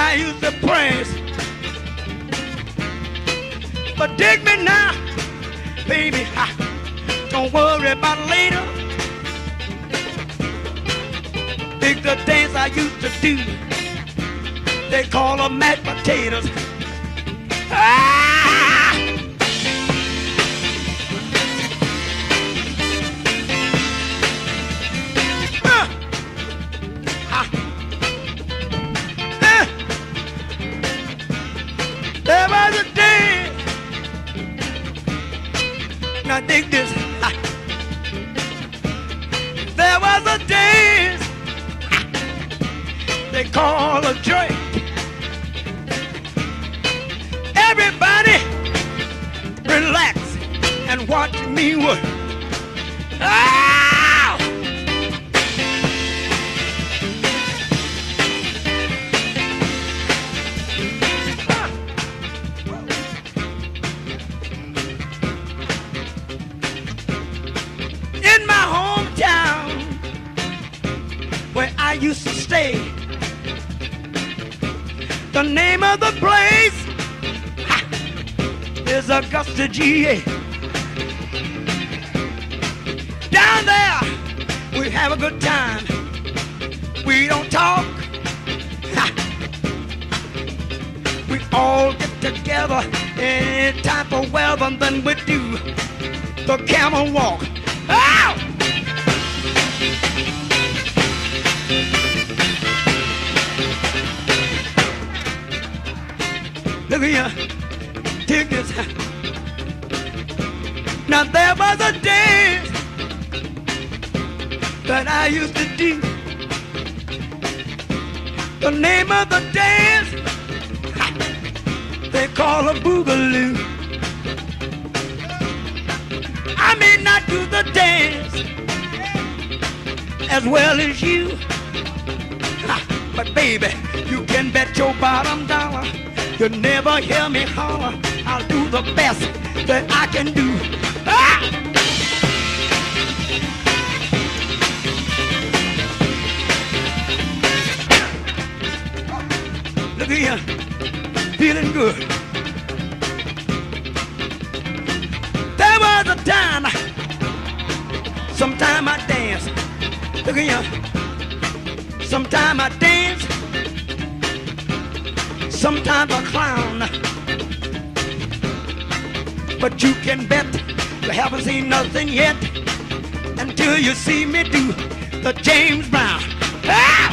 I used to praise. But dig me now, baby, don't worry about later. Dig the things I used to do, they call them mashed potatoes. Ah! There was a day, now dig this, there was a day they call a joy. Everybody relax and watch me work. Ah! In my hometown where I used to stay, the name of the place is Augusta, GA. Down there, we have a good time. We don't talk. We all get together any type of weather, and then we do the camel walk. Ow! Look here, dig this. Now there was a dance that I used to do. The name of the dance they call a boogaloo. I may not do the dance as well as you, but baby, you can bet your bottom dollar you'll never hear me holler. I'll do the best that I can do. Ah! Look here, feeling good. There was a time, sometime I dance. Look here, sometime I dance, sometimes a clown. But you can bet you haven't seen nothing yet until you see me do the James Brown. Ah!